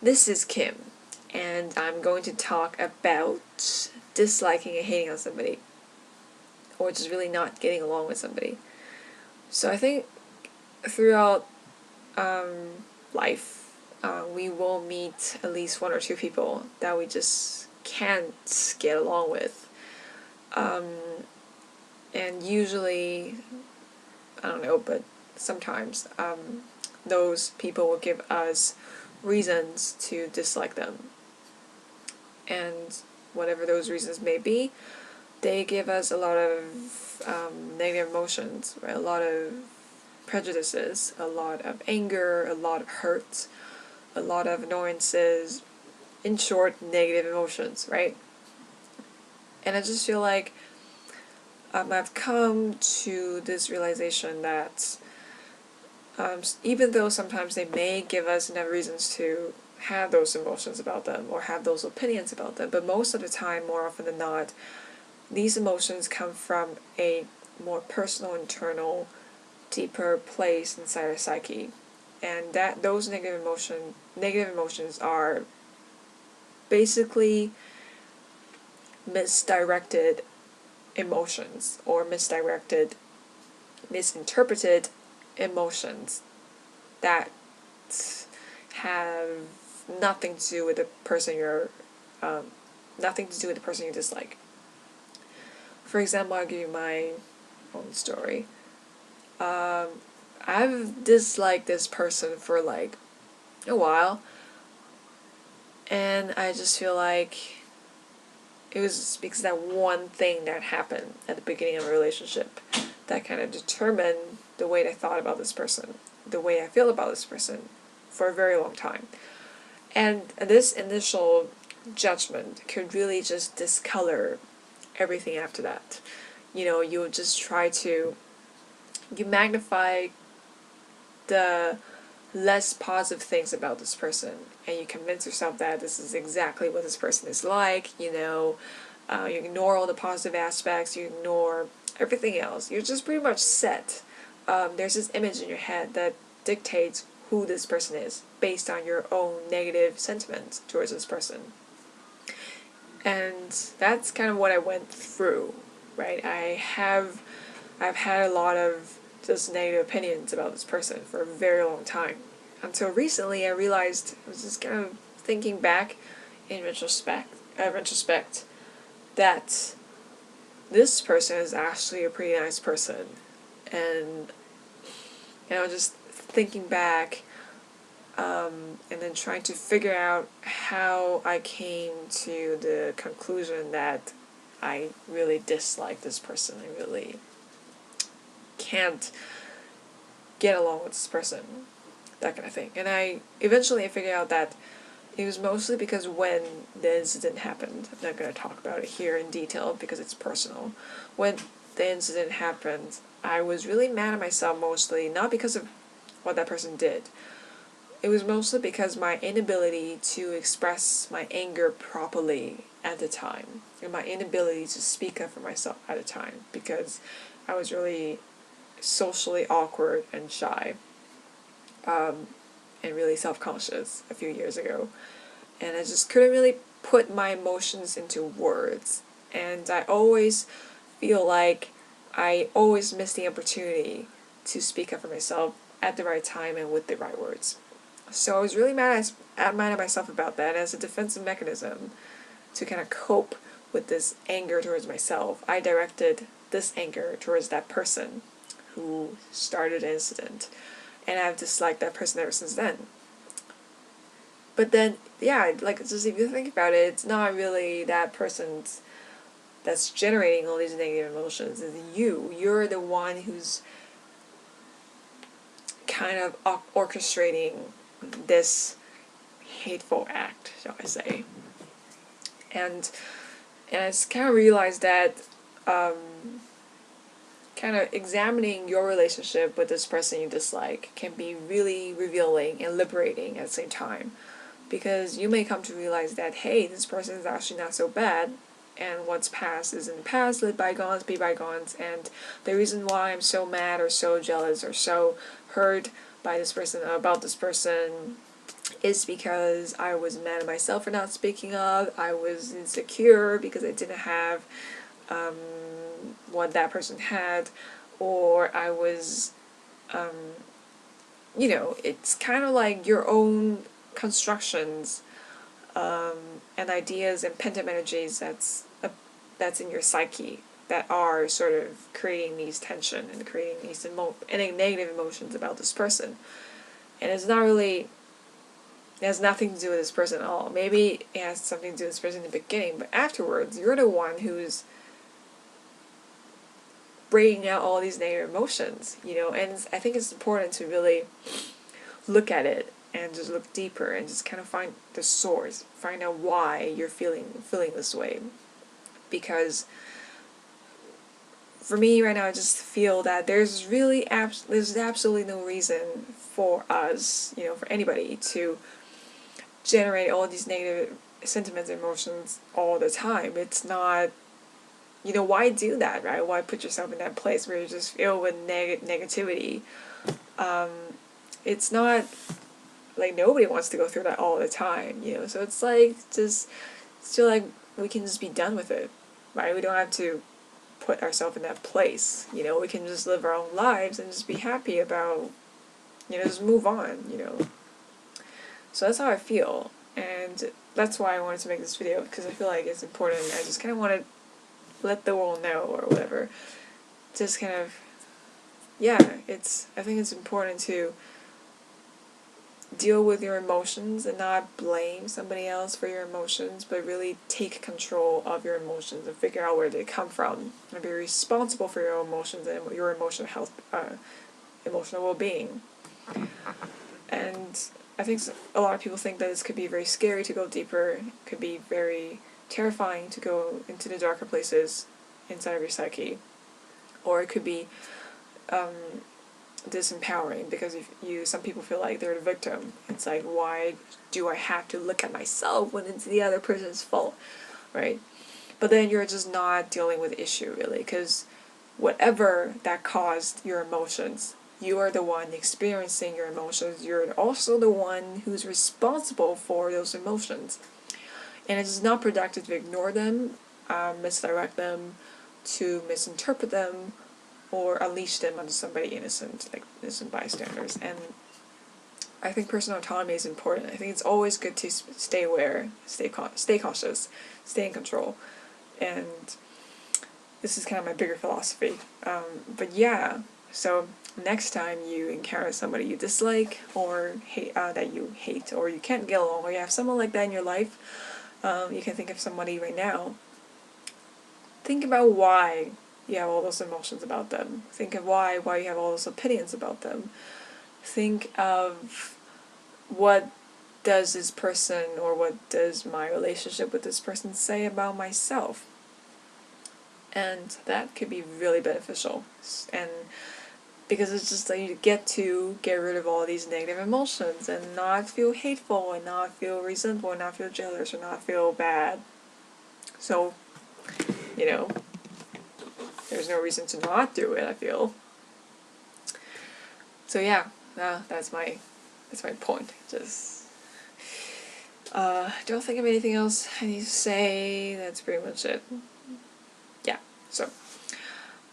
This is Kim, and I'm going to talk about disliking and hating on somebody, or just really not getting along with somebody. So I think throughout life, we will meet at least one or two people that we just can't get along with. And usually, I don't know, but sometimes those people will give us reasons to dislike them. And whatever those reasons may be, they give us a lot of negative emotions, right? A lot of prejudices, a lot of anger, a lot of hurt, a lot of annoyances. In short, negative emotions, right? And I just feel like I've come to this realization that even though sometimes they may give us enough reasons to have those emotions about them or have those opinions about them, but most of the time, more often than not, these emotions come from a more personal, internal, deeper place inside our psyche, and that those negative emotions are basically misdirected emotions or misinterpreted emotions that have nothing to do with the person you dislike. For example, I'll give you my own story. I've disliked this person for like a while, and I just feel like it was because that one thing that happened at the beginning of a relationship that kind of determined the way I thought about this person, the way I feel about this person for a very long time. And this initial judgment could really just discolor everything after that. You just you magnify the less positive things about this person, and you convince yourself that this is exactly what this person is like. You ignore all the positive aspects, you ignore everything else. You're just pretty much set. There's this image in your head that dictates who this person is based on your own negative sentiments towards this person. And that's kind of what I went through, right? I've had a lot of just negative opinions about this person for a very long time. Until recently I realized, I was just kind of thinking back in retrospect that this person is actually a pretty nice person. And just thinking back and then trying to figure out how I came to the conclusion that I really dislike this person. I really can't get along with this person, that kind of thing. And I figured out that it was mostly because when the incident happened, I'm not going to talk about it here in detail because it's personal. When the incident happened, I was really mad at myself mostly, not because of what that person did. It was mostly because my inability to express my anger properly at the time, and my inability to speak up for myself at the time, because I was really socially awkward and shy, and really self-conscious a few years ago. And I just couldn't really put my emotions into words. And I always feel like I always miss the opportunity to speak up for myself at the right time and with the right words. So I was really mad at myself about that. As a defensive mechanism to kind of cope with this anger towards myself, I directed this anger towards that person who started the incident. And I've disliked that person ever since then. But then, yeah, like, just if you think about it, it's not really that person that's generating all these negative emotions. It's you. You're the one who's kind of orchestrating this hateful act, shall I say. And I just kind of realized that kind of examining your relationship with this person you dislike can be really revealing and liberating at the same time. Because you may come to realize that, hey, this person is actually not so bad, and what's past is in the past, let bygones be bygones, and the reason why I'm so mad or so jealous or so hurt by this person, about this person, is because I was mad at myself for not speaking up, I was insecure because I didn't have what that person had, or I was, you know, it's kind of like your own constructions and ideas and pent-up energies that's in your psyche that are sort of creating these tension and creating these negative emotions about this person. And it's not really, it has nothing to do with this person at all. Maybe it has something to do with this person in the beginning, but afterwards, you're the one who's bringing out all these negative emotions, you know, and I think it's important to really look at it and just look deeper and just kind of find the source, find out why you're feeling this way. Because for me right now, I just feel that there's really there's absolutely no reason for us, you know, for anybody to generate all these negative sentiments and emotions all the time. It's not, you know, why do that, right? Why put yourself in that place where you're just filled with negativity? It's not like nobody wants to go through that all the time, you know. So it's like just feel like we can just be done with it, right? We don't have to put ourselves in that place, you know. We can just live our own lives and just be happy about, you know, just move on, you know. So that's how I feel, and that's why I wanted to make this video, because I feel like it's important. I just kind of want to let the world know, or whatever. Just kind of, yeah, I think it's important to deal with your emotions and not blame somebody else for your emotions, but really take control of your emotions and figure out where they come from and be responsible for your emotions and your emotional health, emotional well-being. And I think a lot of people think that this could be very scary to go deeper. It could be very terrifying to go into the darker places inside of your psyche, or it could be disempowering, because if some people feel like they're the victim. It's like, why do I have to look at myself when it's the other person's fault, right? But then you're just not dealing with the issue, really, because whatever that caused your emotions, you are the one experiencing your emotions. You're also the one who's responsible for those emotions. And it's not productive to ignore them, misdirect them, to misinterpret them, or unleash them onto somebody innocent, like innocent bystanders. And I think personal autonomy is important. I think it's always good to stay aware, stay cautious, stay in control. And this is kind of my bigger philosophy. But yeah, so next time you encounter somebody you dislike, or hate, that you hate, or you can't get along, or you have someone like that in your life, you can think of somebody right now. Think about why you have all those emotions about them. Think of why you have all those opinions about them. Think of, what does this person, or what does my relationship with this person say about myself? And that could be really beneficial. And because it's just like you get rid of all these negative emotions and not feel hateful and not feel resentful and not feel jealous or not feel bad. So, you know, there's no reason to not do it, I feel. So yeah, that's my point. Just don't think of anything else I need to say. That's pretty much it. Yeah, so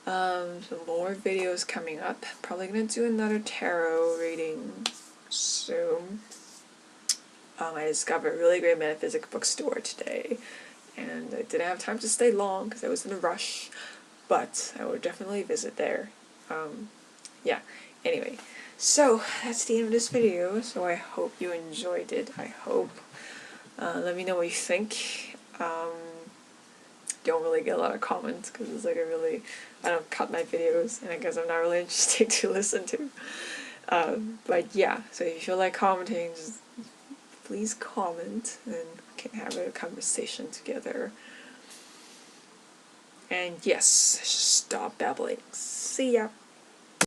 some more videos coming up. Probably gonna do another tarot reading soon. I discovered a really great metaphysics bookstore today, and I didn't have time to stay long because I was in a rush, but I would definitely visit there. Yeah, anyway, so that's the end of this video, so I hope you enjoyed it. I hope. Let me know what you think. Don't really get a lot of comments because it's like I don't cut my videos, and I guess I'm not really interesting to listen to. But yeah, so if you feel like commenting, just please comment and we can have a conversation together. And yes, stop babbling. See ya.